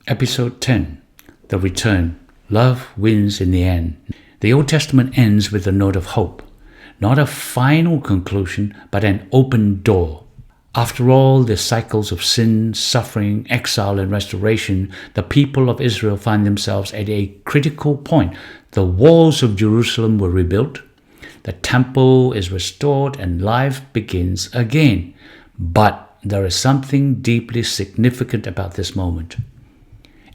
Episode 10, The Return. Love wins in the end. The Old Testament ends with a note of hope. Not a final conclusion, but an open door. After all the cycles of sin, suffering, exile, and restoration, the people of Israel find themselves at a critical point. The walls of Jerusalem were rebuilt, the temple is restored, and life begins again. But there is something deeply significant about this moment.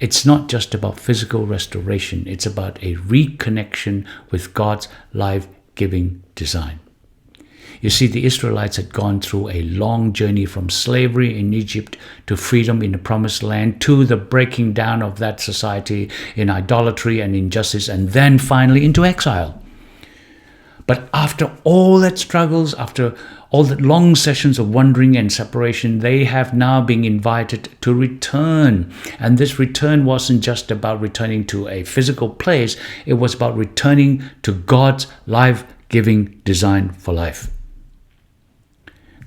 It's not just about physical restoration, it's about a reconnection with God's life-giving design. You see, the Israelites had gone through a long journey from slavery in Egypt to freedom in the Promised Land, to the breaking down of that society in idolatry and injustice, and then finally into exile. But after all that struggles, after all that long sessions of wandering and separation, they have now been invited to return. And this return wasn't just about returning to a physical place, it was about returning to God's life-giving design for life.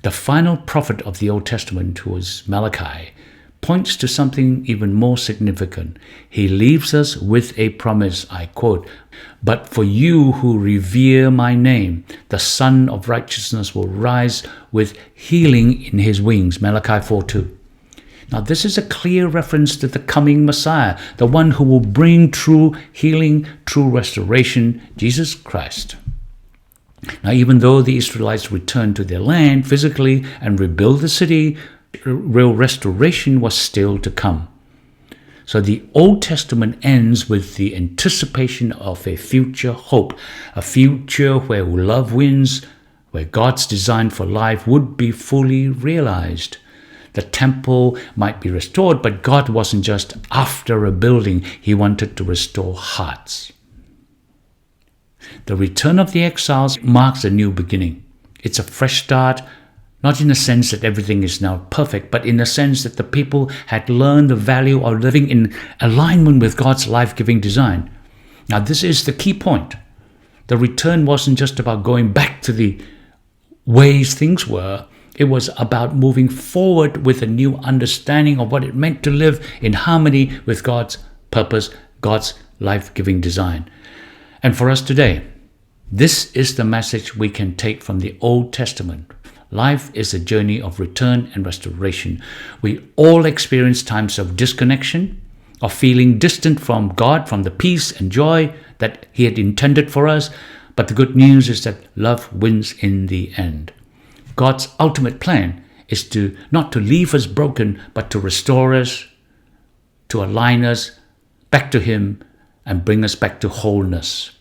The final prophet of the Old Testament, who was Malachi, points to something even more significant. He leaves us with a promise, I quote, "But for you who revere my name, the Son of Righteousness will rise with healing in his wings," Malachi 4:2. Now this is a clear reference to the coming Messiah, the one who will bring true healing, true restoration, Jesus Christ. Now even though the Israelites returned to their land physically and rebuilt the city, real restoration was still to come. So the Old Testament ends with the anticipation of a future hope, a future where love wins, where God's design for life would be fully realized. The temple might be restored, but God wasn't just after a building, He wanted to restore hearts. The return of the exiles marks a new beginning. It's a fresh start, not in the sense that everything is now perfect, but in the sense that the people had learned the value of living in alignment with God's life-giving design. Now this is the key point. The return wasn't just about going back to the ways things were. It was about moving forward with a new understanding of what it meant to live in harmony with God's purpose, God's life-giving design. And for us today, this is the message we can take from the Old Testament. Life is a journey of return and restoration. We all experience times of disconnection, of feeling distant from God, from the peace and joy that He had intended for us. But the good news is that love wins in the end. God's ultimate plan is not to leave us broken, but to restore us, to align us back to Him, and bring us back to wholeness.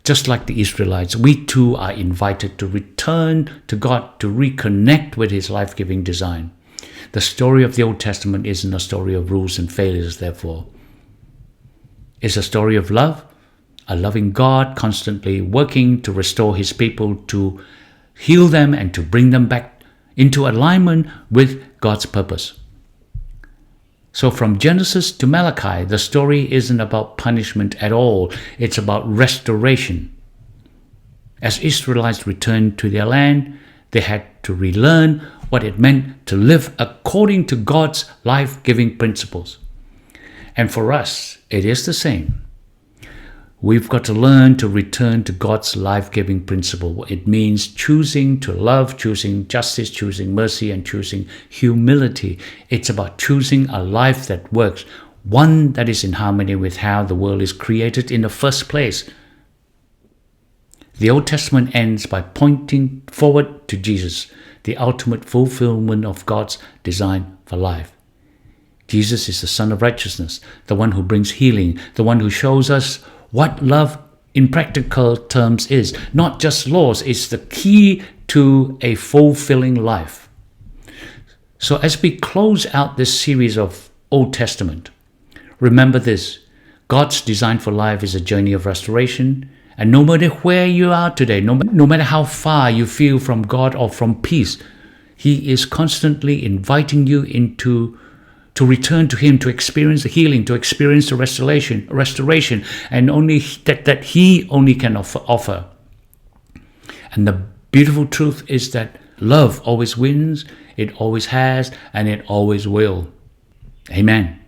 Just like the Israelites, we too are invited to return to God, to reconnect with His life-giving design. The story of the Old Testament isn't a story of rules and failures, therefore. It's a story of love, a loving God constantly working to restore His people, to heal them and to bring them back into alignment with God's purpose. So from Genesis to Malachi, the story isn't about punishment at all. It's about restoration. As Israelites returned to their land, they had to relearn what it meant to live according to God's life-giving principles. And for us, it is the same. We've got to learn to return to God's life-giving principle. It means choosing to love, choosing justice, choosing mercy, and choosing humility. It's about choosing a life that works, one that is in harmony with how the world is created in the first place. The Old Testament ends by pointing forward to Jesus, the ultimate fulfillment of God's design for life. Jesus is the Son of Righteousness, the one who brings healing, the one who shows us what love in practical terms is. Not just laws, it's the key to a fulfilling life. So as we close out this series of Old Testament, remember this: God's design for life is a journey of restoration. And no matter where you are today, no matter how far you feel from God or from peace, He is constantly inviting you to return to Him, to experience the healing, to experience the restoration, and only that He only can offer. And the beautiful truth is that love always wins, it always has, and it always will. Amen.